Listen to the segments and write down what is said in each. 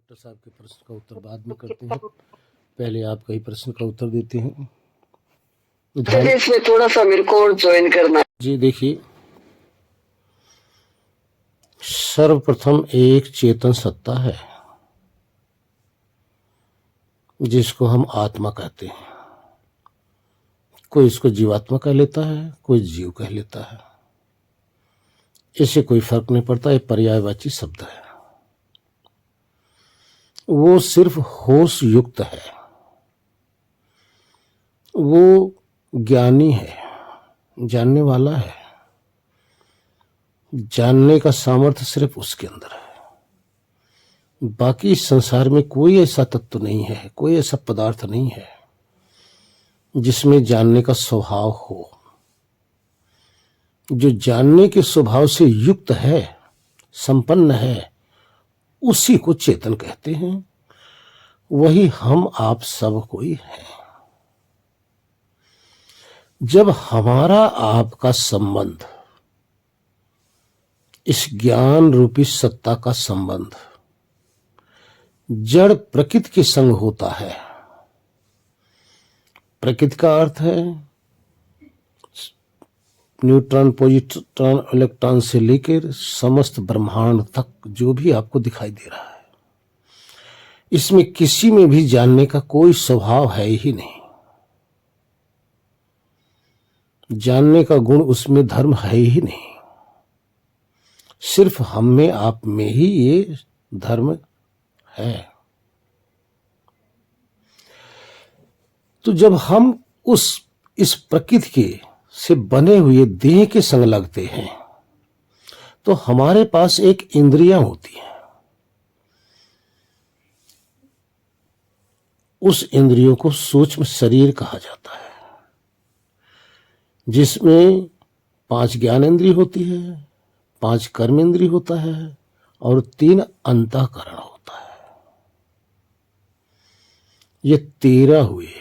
Doctor साहब के प्रश्न का उत्तर बाद में करते हैं, पहले आपका ही प्रश्न का उत्तर देते हैं। इसमें थोड़ा सा मेरे को ज्वाइन करना है। जी देखिए, सर्वप्रथम एक चेतन सत्ता है जिसको हम आत्मा कहते हैं। कोई इसको जीवात्मा कह लेता है, कोई जीव कह लेता है, इससे कोई फर्क नहीं पड़ता। ये पर्यायवाची शब्द है। वो सिर्फ होश युक्त है, वो ज्ञानी है, जानने वाला है। जानने का सामर्थ्य सिर्फ उसके अंदर है। बाकी इस संसार में कोई ऐसा तत्व नहीं है, कोई ऐसा पदार्थ नहीं है जिसमें जानने का स्वभाव हो। जो जानने के स्वभाव से युक्त है, संपन्न है, उसी को चेतन कहते हैं। वही हम आप सब कोई है। जब हमारा आपका संबंध इस ज्ञान रूपी सत्ता का संबंध जड़ प्रकृति के संग होता है, प्रकृति का अर्थ है न्यूट्रॉन, पॉजिट्रॉन, इलेक्ट्रॉन से लेकर समस्त ब्रह्मांड तक जो भी आपको दिखाई दे रहा है, इसमें किसी में भी जानने का कोई स्वभाव है ही नहीं। जानने का गुण उसमें धर्म है ही नहीं। सिर्फ हम में आप में ही ये धर्म है। तो जब हम इस प्रकृति के से बने हुए देह के संग लगते हैं तो हमारे पास एक इंद्रियां होती हैं। उस इंद्रियों को सूक्ष्म शरीर कहा जाता है, जिसमें 5 ज्ञान इंद्रिय होती है, 5 कर्म इंद्रिय होता है और 3 अंतःकरण होता है। ये 13 हुए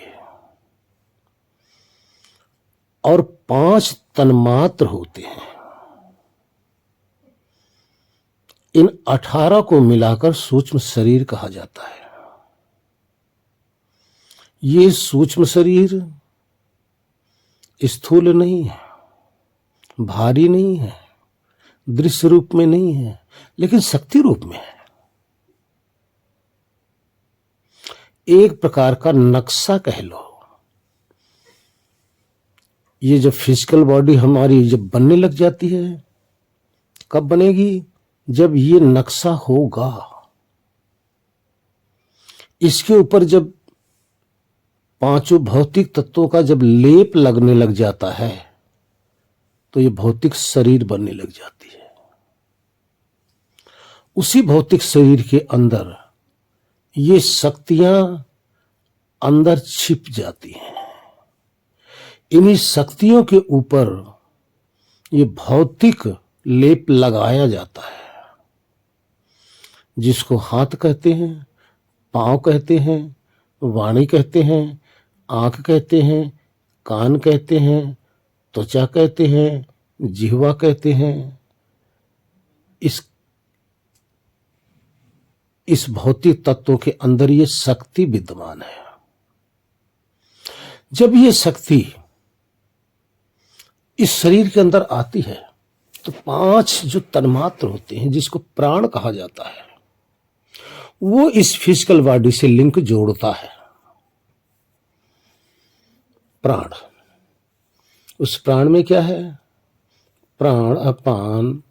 और 5 तन्मात्र होते हैं। इन 18 को मिलाकर सूक्ष्म शरीर कहा जाता है। ये सूक्ष्म शरीर स्थूल नहीं है, भारी नहीं है, दृश्य रूप में नहीं है, लेकिन शक्ति रूप में है। एक प्रकार का नक्शा कह लो। ये जब फिजिकल बॉडी हमारी जब बनने लग जाती है, कब बनेगी? जब ये नक्शा होगा। इसके ऊपर जब 5 भौतिक तत्वों का जब लेप लगने लग जाता है तो ये भौतिक शरीर बनने लग जाती है। उसी भौतिक शरीर के अंदर ये शक्तियां अंदर छिप जाती हैं। इन्हीं शक्तियों के ऊपर ये भौतिक लेप लगाया जाता है, जिसको हाथ कहते हैं, पांव कहते हैं, वाणी कहते हैं, आंख कहते हैं, कान कहते हैं, त्वचा कहते हैं, जिह्वा कहते हैं। इस भौतिक तत्वों के अंदर ये शक्ति विद्यमान है। जब ये शक्ति इस शरीर के अंदर आती है तो 5 जो तन्मात्र होते हैं, जिसको प्राण कहा जाता है, वो इस फिजिकल बॉडी से लिंक जोड़ता है। प्राण, उस प्राण में क्या है? प्राण, अपान,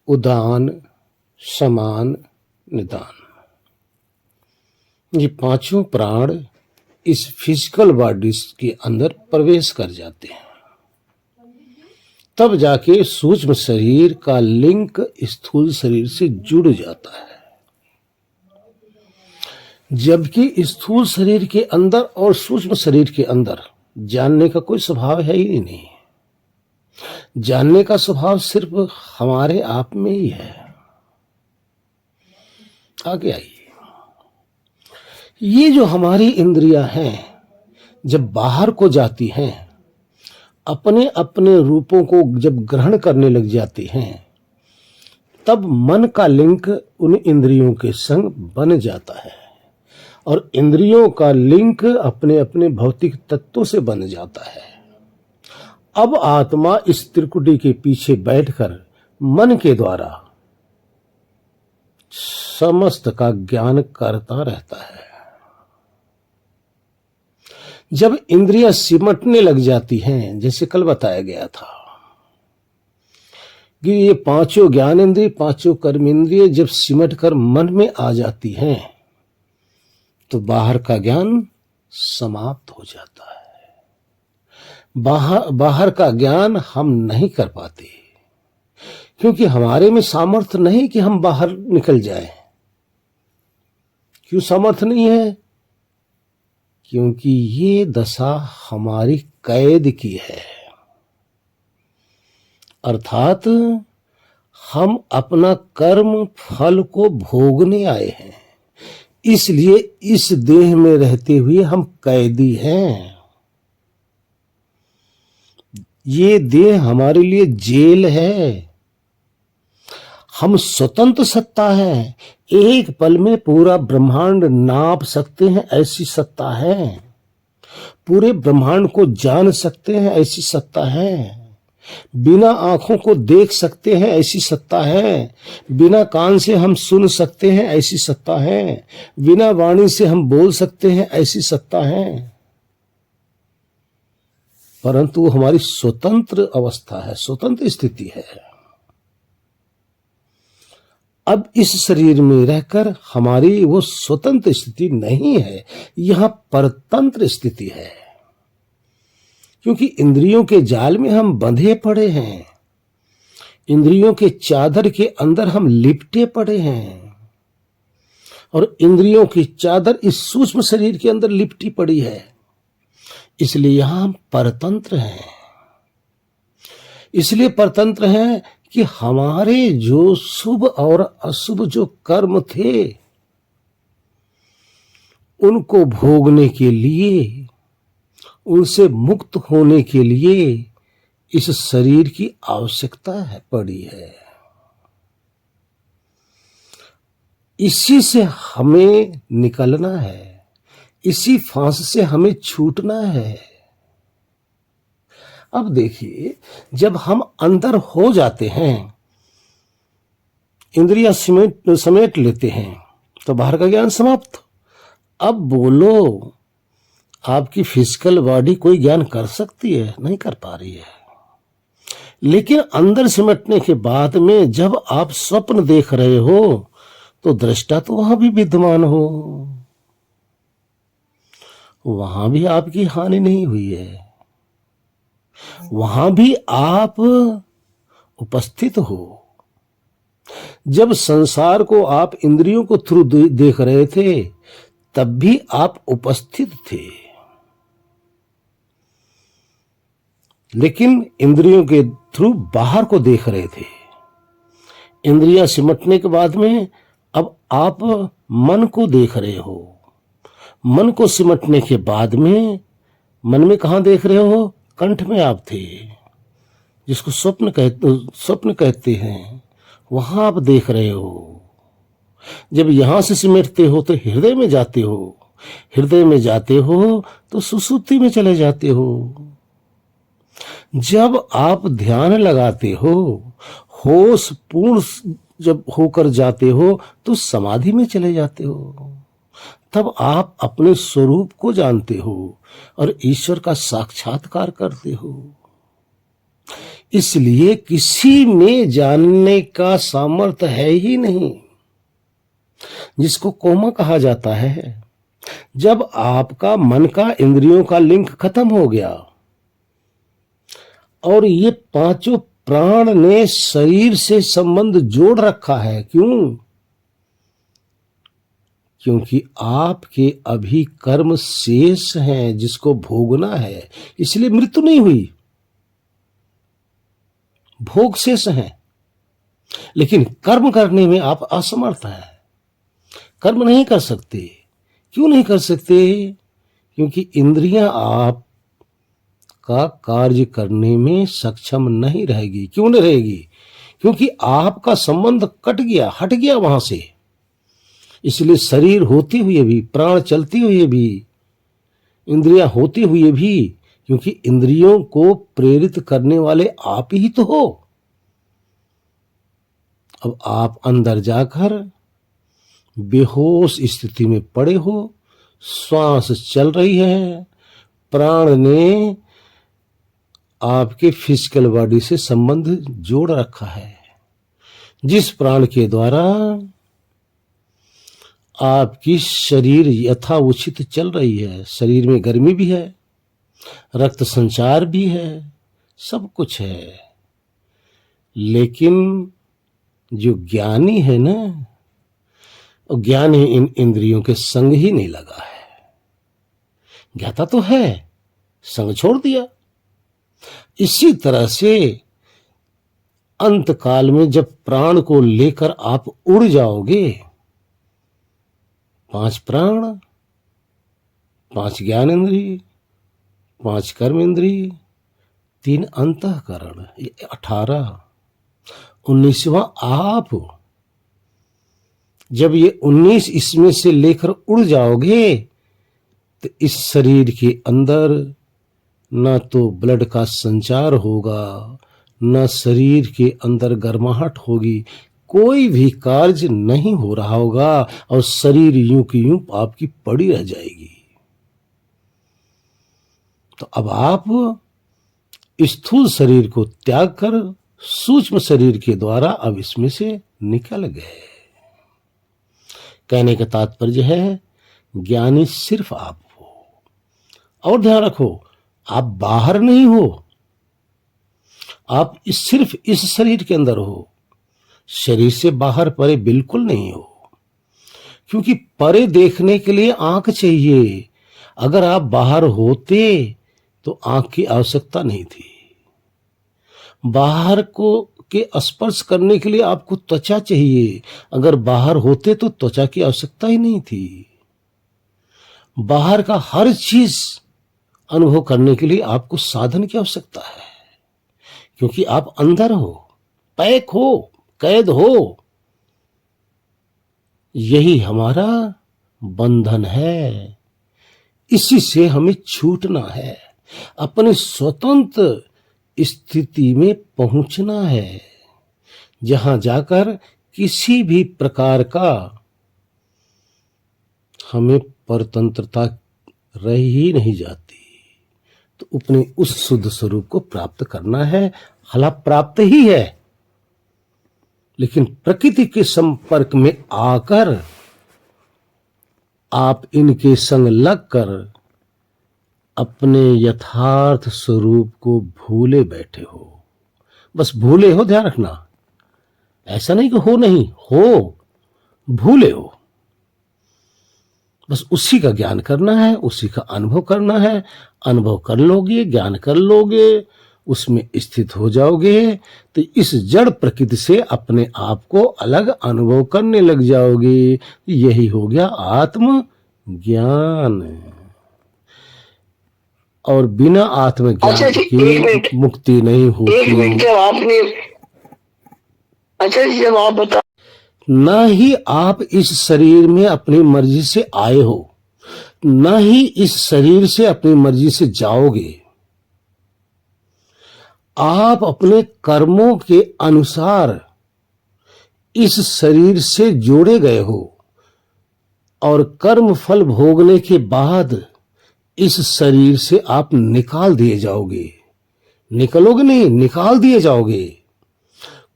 उदान, समान, निदान। ये 5 प्राण इस फिजिकल बॉडी के अंदर प्रवेश कर जाते हैं। तब जाके सूक्ष्म शरीर का लिंक स्थूल शरीर से जुड़ जाता है। जबकि स्थूल शरीर के अंदर और सूक्ष्म शरीर के अंदर जानने का कोई स्वभाव है ही नहीं। जानने का स्वभाव सिर्फ हमारे आप में ही है। आगे आइए। ये जो हमारी इंद्रियां हैं, जब बाहर को जाती हैं, अपने अपने रूपों को जब ग्रहण करने लग जाती हैं, तब मन का लिंक उन इंद्रियों के संग बन जाता है और इंद्रियों का लिंक अपने अपने भौतिक तत्वों से बन जाता है। अब आत्मा इस त्रिकुटी के पीछे बैठकर मन के द्वारा समस्त का ज्ञान करता रहता है। जब इंद्रियां सिमटने लग जाती हैं, जैसे कल बताया गया था कि ये पांचों ज्ञान इंद्रिय, पांचों कर्म इंद्रिय जब सिमट कर मन में आ जाती हैं तो बाहर का ज्ञान समाप्त हो जाता है। बाहर का ज्ञान हम नहीं कर पाते क्योंकि हमारे में सामर्थ्य नहीं कि हम बाहर निकल जाएं। क्यों सामर्थ्य नहीं है? क्योंकि ये दशा हमारी कैद की है, अर्थात हम अपना कर्म फल को भोगने आए हैं, इसलिए इस देह में रहते हुए हम कैदी हैं। ये देह हमारे लिए जेल है। हम स्वतंत्र सत्ता है, एक पल में पूरा ब्रह्मांड नाप सकते हैं, ऐसी सत्ता है। पूरे ब्रह्मांड को जान सकते हैं, ऐसी सत्ता है। बिना आंखों को देख सकते हैं, ऐसी सत्ता है। बिना कान से हम सुन सकते हैं, ऐसी सत्ता है। बिना वाणी से हम बोल सकते हैं, ऐसी सत्ता है। परंतु वो हमारी स्वतंत्र अवस्था है, स्वतंत्र स्थिति है। अब इस शरीर में रहकर हमारी वो स्वतंत्र स्थिति नहीं है, यहां परतंत्र स्थिति है। क्योंकि इंद्रियों के जाल में हम बंधे पड़े हैं, इंद्रियों के चादर के अंदर हम लिपटे पड़े हैं और इंद्रियों की चादर इस सूक्ष्म शरीर के अंदर लिपटी पड़ी है। इसलिए यहां हम परतंत्र हैं। इसलिए परतंत्र हैं कि हमारे जो शुभ और अशुभ जो कर्म थे उनको भोगने के लिए, उनसे मुक्त होने के लिए इस शरीर की आवश्यकता है पड़ी है। इसी से हमें निकलना है, इसी फांस से हमें छूटना है। अब देखिए, जब हम अंदर हो जाते हैं, इंद्रियां समेट लेते हैं, तो बाहर का ज्ञान समाप्त। अब बोलो, आपकी फिजिकल बॉडी कोई ज्ञान कर सकती है? नहीं कर पा रही है। लेकिन अंदर सिमटने के बाद में जब आप स्वप्न देख रहे हो तो दृष्टा तो वहां भी विद्यमान हो, वहां भी आपकी हानि नहीं हुई है, वहां भी आप उपस्थित हो। जब संसार को आप इंद्रियों को थ्रू देख रहे थे तब भी आप उपस्थित थे, लेकिन इंद्रियों के थ्रू बाहर को देख रहे थे। इंद्रियां सिमटने के बाद में अब आप मन को देख रहे हो। मन को सिमटने के बाद में मन में कहां देख रहे हो? कंठ में आप थे, जिसको स्वप्न कहते हैं, वहां आप देख रहे हो। जब यहां से सिमटते हो तो हृदय में जाते हो, हृदय में जाते हो तो सुसुप्ति में चले जाते हो। जब आप ध्यान लगाते हो, होश पूर्ण जब होकर जाते हो तो समाधि में चले जाते हो। तब आप अपने स्वरूप को जानते हो और ईश्वर का साक्षात्कार करते हो। इसलिए किसी में जानने का सामर्थ्य है ही नहीं, जिसको कोमा कहा जाता है। जब आपका मन का इंद्रियों का लिंक खत्म हो गया और ये पांचों प्राण ने शरीर से संबंध जोड़ रखा है, क्यों? क्योंकि आपके अभी कर्म शेष हैं जिसको भोगना है, इसलिए मृत्यु नहीं हुई, भोग शेष है। लेकिन कर्म करने में आप असमर्थ हैं, कर्म नहीं कर सकते। क्यों नहीं कर सकते? क्योंकि इंद्रियां आप का कार्य करने में सक्षम नहीं रहेगी। क्यों नहीं रहेगी? क्योंकि आपका संबंध कट गया, हट गया वहां से। इसलिए शरीर होते हुए भी, प्राण चलते हुए भी, इंद्रियां होते हुए भी, क्योंकि इंद्रियों को प्रेरित करने वाले आप ही तो हो। अब आप अंदर जाकर बेहोश स्थिति में पड़े हो, श्वास चल रही है, प्राण ने आपके फिजिकल बॉडी से संबंध जोड़ रखा है, जिस प्राण के द्वारा आपकी शरीर यथाउचित चल रही है। शरीर में गर्मी भी है, रक्त संचार भी है, सब कुछ है। लेकिन जो ज्ञानी है ना, ज्ञान ही इन इंद्रियों के संग ही नहीं लगा है। ज्ञाता तो है, संग छोड़ दिया। इसी तरह से अंत काल में जब प्राण को लेकर आप उड़ जाओगे, 5 प्राण, 5 ज्ञान इंद्रिय, 5 कर्म इंद्रिय, 3 अंतःकरण, 18, 19वां आप। जब ये 19 इसमें से लेकर उड़ जाओगे तो इस शरीर के अंदर ना तो ब्लड का संचार होगा, ना शरीर के अंदर गर्माहट होगी, कोई भी कार्य नहीं हो रहा होगा और शरीर यूं की यूं आपकी पड़ी रह जाएगी। तो अब आप स्थूल शरीर को त्याग कर सूक्ष्म शरीर के द्वारा अब इसमें से निकल गए। कहने का तात्पर्य है, ज्ञानी सिर्फ आप हो। और ध्यान रखो, आप बाहर नहीं हो, आप सिर्फ इस शरीर के अंदर हो, शरीर से बाहर परे बिल्कुल नहीं हो। क्योंकि परे देखने के लिए आंख चाहिए। अगर आप बाहर होते तो आंख की आवश्यकता नहीं थी। बाहर को के स्पर्श करने के लिए आपको त्वचा चाहिए। अगर बाहर होते तो त्वचा की आवश्यकता ही नहीं थी। बाहर का हर चीज अनुभव करने के लिए आपको साधन की आवश्यकता है, क्योंकि आप अंदर हो, पैक हो, कैद हो। यही हमारा बंधन है, इसी से हमें छूटना है, अपनी स्वतंत्र स्थिति में पहुंचना है, जहां जाकर किसी भी प्रकार का हमें परतंत्रता रह ही नहीं जाती। तो अपने उस शुद्ध स्वरूप को प्राप्त करना है। हला प्राप्त ही है, लेकिन प्रकृति के संपर्क में आकर आप इनके संग लगकर अपने यथार्थ स्वरूप को भूले बैठे हो। बस भूले हो, ध्यान रखना, ऐसा नहीं कि हो नहीं, हो, भूले हो। बस उसी का ज्ञान करना है, उसी का अनुभव करना है। अनुभव कर लोगे, ज्ञान कर लोगे, उसमें स्थित हो जाओगे तो इस जड़ प्रकृति से अपने आप को अलग अनुभव करने लग जाओगे। यही हो गया आत्म ज्ञान। और बिना आत्मज्ञान की मुक्ति नहीं होती। जब आपने अच्छा जी, जब आप बता, न ही आप इस शरीर में अपनी मर्जी से आए हो, न ही इस शरीर से अपनी मर्जी से जाओगे। आप अपने कर्मों के अनुसार इस शरीर से जोड़े गए हो और कर्म फल भोगने के बाद इस शरीर से आप निकाल दिए जाओगे। निकलोगे नहीं, निकाल दिए जाओगे।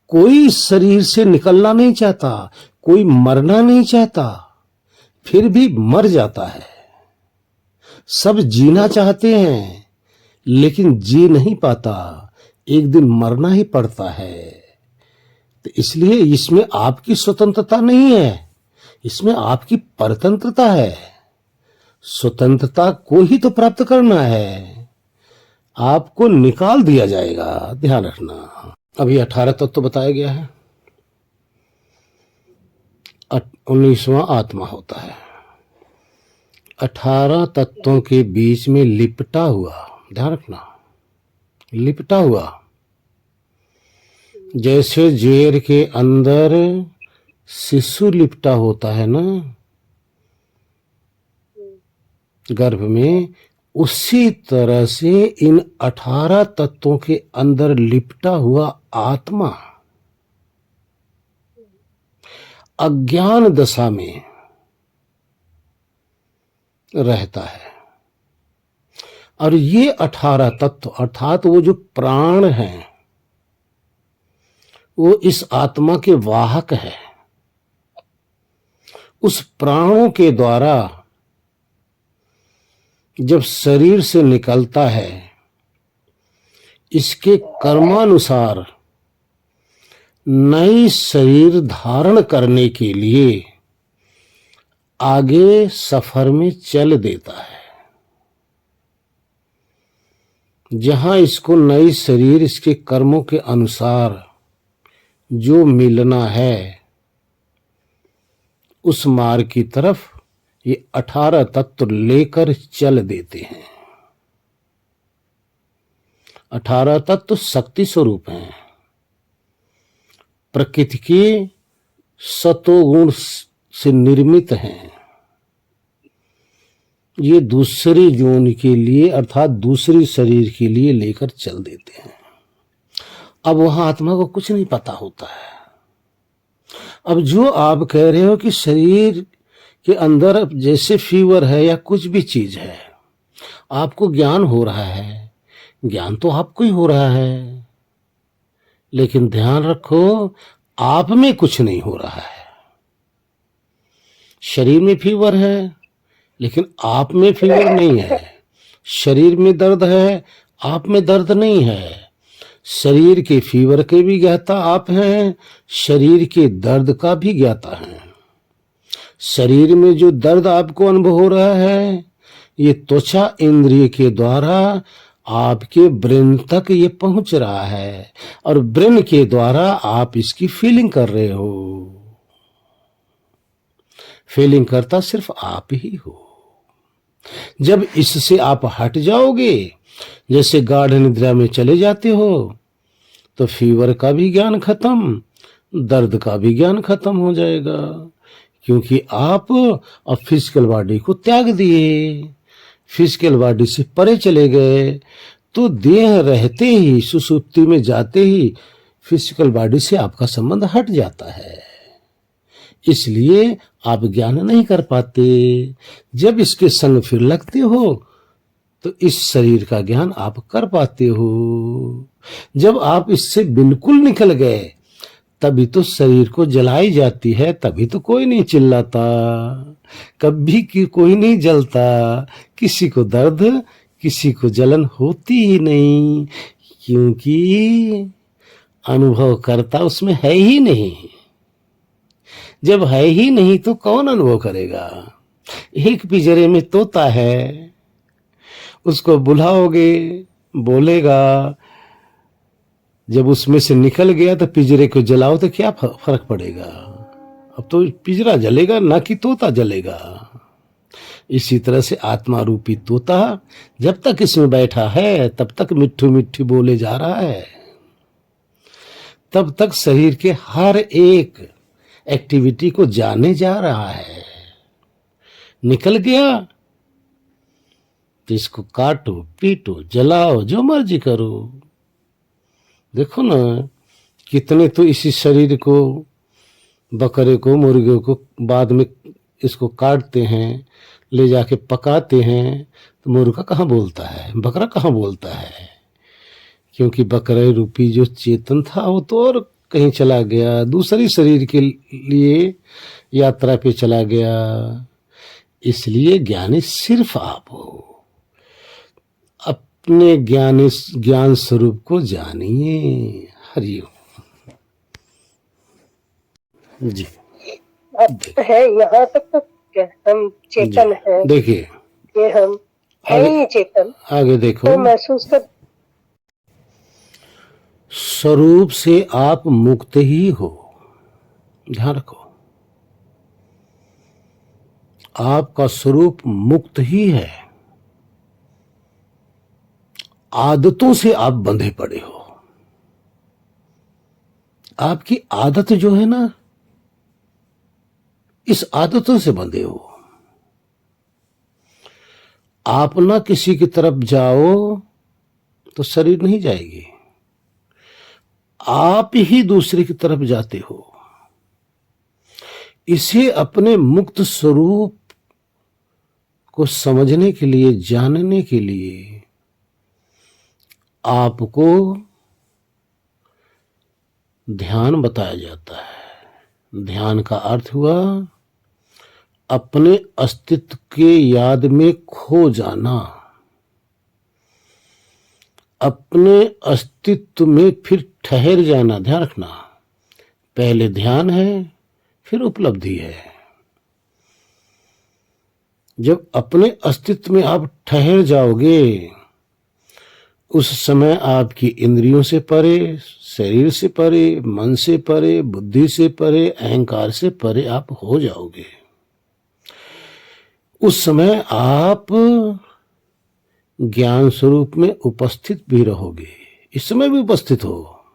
कोई इस शरीर से निकलना नहीं चाहता, कोई मरना नहीं चाहता, फिर भी मर जाता है। सब जीना चाहते हैं लेकिन जी नहीं पाता, एक दिन मरना ही पड़ता है। तो इसलिए इसमें आपकी स्वतंत्रता नहीं है, इसमें आपकी परतंत्रता है। स्वतंत्रता को ही तो प्राप्त करना है, आपको निकाल दिया जाएगा, ध्यान रखना। अभी 18 तत्व तो बताया गया है, 19वां आत्मा होता है। 18 तत्वों के बीच में लिपटा हुआ, ध्यान रखना, लिपटा हुआ जैसे जेर के अंदर शिशु लिपटा होता है ना गर्भ में, उसी तरह से इन 18 तत्वों के अंदर लिपटा हुआ आत्मा अज्ञान दशा में रहता है। और ये 18 तत्व अर्थात वो जो प्राण हैं वो इस आत्मा के वाहक है। उस प्राणों के द्वारा जब शरीर से निकलता है, इसके कर्मानुसार नई शरीर धारण करने के लिए आगे सफर में चल देता है। जहां इसको नई शरीर इसके कर्मों के अनुसार जो मिलना है, उस मार्ग की तरफ ये 18 तत्व लेकर चल देते हैं। 18 तत्व शक्ति स्वरूप हैं, प्रकृति के सतोगुण से निर्मित हैं। ये दूसरी जोन के लिए अर्थात दूसरी शरीर के लिए लेकर चल देते हैं। अब वहां आत्मा को कुछ नहीं पता होता है। अब जो आप कह रहे हो कि शरीर के अंदर जैसे फीवर है या कुछ भी चीज है, आपको ज्ञान हो रहा है, ज्ञान तो आपको ही हो रहा है, लेकिन ध्यान रखो आप में कुछ नहीं हो रहा है। शरीर में फीवर है लेकिन आप में फीवर नहीं है। शरीर में दर्द है, आप में दर्द नहीं है। शरीर के फीवर के भी ज्ञाता आप हैं, शरीर के दर्द का भी ज्ञाता हैं। शरीर में जो दर्द आपको अनुभव हो रहा है, ये त्वचा इंद्रिय के द्वारा आपके ब्रेन तक ये पहुंच रहा है और ब्रेन के द्वारा आप इसकी फीलिंग कर रहे हो। फीलिंग करता सिर्फ आप ही हो। जब इससे आप हट जाओगे, जैसे गाढ़ निद्रा में चले जाते हो, तो फीवर का भी ज्ञान खत्म, दर्द का भी ज्ञान खत्म हो जाएगा, क्योंकि आप अब फिजिकल बॉडी को त्याग दिए, फिजिकल बॉडी से परे चले गए। तो देह रहते ही, सुसुप्ति में जाते ही फिजिकल बॉडी से आपका संबंध हट जाता है। इसलिए आप ज्ञान नहीं कर पाते। जब इसके संग फिर लगते हो तो इस शरीर का ज्ञान आप कर पाते हो। जब आप इससे बिल्कुल निकल गए तभी तो शरीर को जलाई जाती है, तभी तो कोई नहीं चिल्लाता, कभी की कोई नहीं जलता, किसी को दर्द किसी को जलन होती ही नहीं, क्योंकि अनुभव करता उसमें है ही नहीं। जब है ही नहीं तो कौन अनुभव करेगा। एक पिंजरे में तोता है, उसको बुलाओगे बोलेगा, जब उसमें से निकल गया तो पिंजरे को जलाओ तो क्या फर्क पड़ेगा। अब तो पिंजरा जलेगा ना कि तोता जलेगा। इसी तरह से आत्मा रूपी तोता जब तक इसमें बैठा है तब तक मिट्ठू मिट्ठू बोले जा रहा है, तब तक शरीर के हर एक एक्टिविटी को जाने जा रहा है। निकल गया तो इसको काटो, पीटो, जलाओ, जो मर्जी करो। देखो ना, कितने तो इसी शरीर को, बकरे को, मुर्गे को बाद में इसको काटते हैं, ले जाके पकाते हैं, तो मुर्गा कहाँ बोलता है, बकरा कहाँ बोलता है, क्योंकि बकरे रूपी जो चेतन था वो तो और कहीं चला गया, दूसरी शरीर के लिए यात्रा पे चला गया। इसलिए ज्ञानी सिर्फ आप हो। अपने ज्ञान स्वरूप को जानिए। हरिओम जी। अब है यहाँ तक तो क्या हम चेतन है, देखिए ये हम है ही चेतन। आगे देखो, तो महसूस कर स्वरूप से आप मुक्त ही हो। ध्यान रखो, आपका स्वरूप मुक्त ही है। आदतों से आप बंधे पड़े हो। आपकी आदत जो है ना, इस आदतों से बंधे हो। आप ना किसी की तरफ जाओ तो शरीर नहीं जाएगी, आप ही दूसरे की तरफ जाते हो। इसे अपने मुक्त स्वरूप को समझने के लिए, जानने के लिए आपको ध्यान बताया जाता है। ध्यान का अर्थ हुआ अपने अस्तित्व के याद में खो जाना, अपने अस्तित्व में फिर ठहर जाना। ध्यान रखना, पहले ध्यान है, फिर उपलब्धि है। जब अपने अस्तित्व में आप ठहर जाओगे, उस समय आपकी इंद्रियों से परे, शरीर से परे, मन से परे, बुद्धि से परे, अहंकार से परे आप हो जाओगे। उस समय आप ज्ञान स्वरूप में उपस्थित भी रहोगे। इस समय भी उपस्थित हो,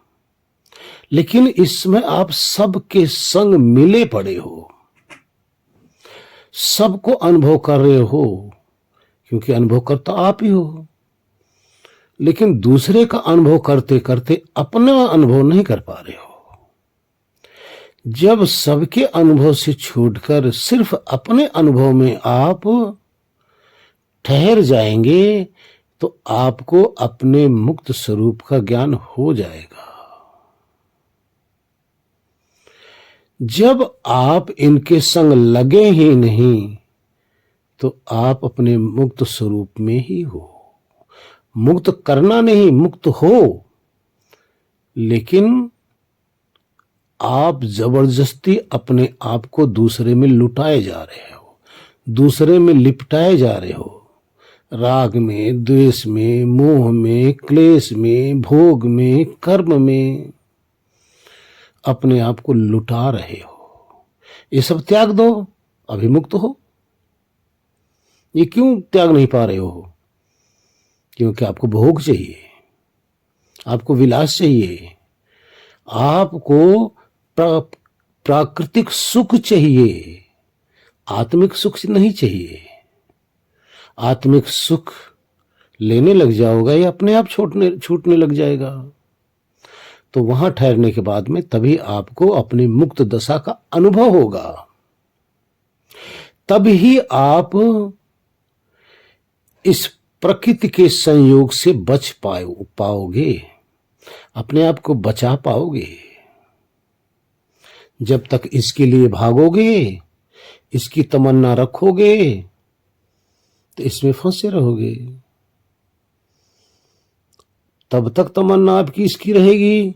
लेकिन इस समय आप सबके संग मिले पड़े हो, सबको अनुभव कर रहे हो, क्योंकि अनुभव करता आप ही हो। लेकिन दूसरे का अनुभव करते करते अपना अनुभव नहीं कर पा रहे हो। जब सबके अनुभव से छूटकर सिर्फ अपने अनुभव में आप ठहर जाएंगे, तो आपको अपने मुक्त स्वरूप का ज्ञान हो जाएगा। जब आप इनके संग लगे ही नहीं, तो आप अपने मुक्त स्वरूप में ही हो। मुक्त करना नहीं, मुक्त हो, लेकिन आप जबरदस्ती अपने आप को दूसरे में लुटाए जा रहे हो, दूसरे में लिपटाए जा रहे हो। राग में, द्वेष में, मोह में, क्लेश में, भोग में, कर्म में अपने आप को लुटा रहे हो। ये सब त्याग दो, अभिमुक्त हो। ये क्यों त्याग नहीं पा रहे हो? क्योंकि आपको भोग चाहिए, आपको विलास चाहिए, आपको प्राकृतिक सुख चाहिए, आत्मिक सुख नहीं चाहिए। आत्मिक सुख लेने लग जाओगे या अपने आप छूटने लग जाएगा। तो वहां ठहरने के बाद में तभी आपको अपनी मुक्त दशा का अनुभव होगा। तभी आप इस प्रकृति के संयोग से बच पाओगे, अपने आप को बचा पाओगे। जब तक इसके लिए भागोगे, इसकी तमन्ना रखोगे, तो इसमें फंसे रहोगे। तब तक तमन्ना आपकी इसकी रहेगी,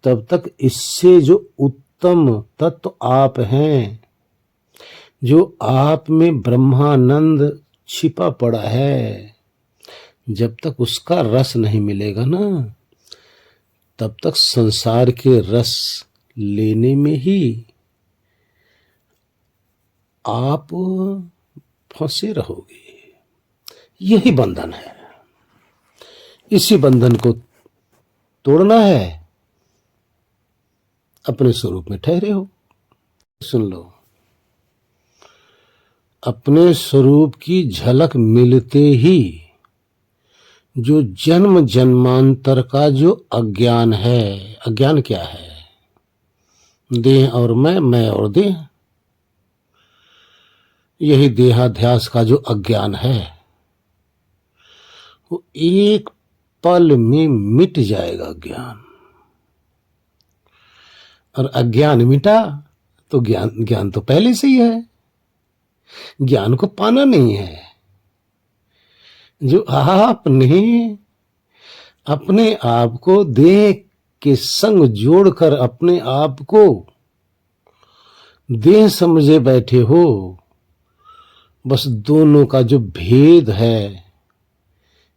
तब तक इससे जो उत्तम तत्व आप हैं, जो आप में ब्रह्मानंद छिपा पड़ा है, जब तक उसका रस नहीं मिलेगा ना, तब तक संसार के रस लेने में ही आप फंसे रहोगे। यही बंधन है। इसी बंधन को तोड़ना है। अपने स्वरूप में ठहरे हो। सुन लो, अपने स्वरूप की झलक मिलते ही जो जन्म जन्मांतर का जो अज्ञान है, अज्ञान क्या है? देह और मैं और देह, यही देहाध्यास का जो अज्ञान है, वो एक पल में मिट जाएगा ज्ञान। और अज्ञान मिटा तो ज्ञान तो पहले से ही है। ज्ञान को पाना नहीं है। जो आपने अपने आप को देह के संग जोड़कर अपने आप को देह समझे बैठे हो, बस दोनों का जो भेद है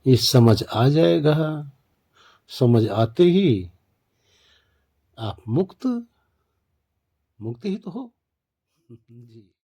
ये समझ आ जाएगा। समझ आते ही आप मुक्त ही तो हो। जी।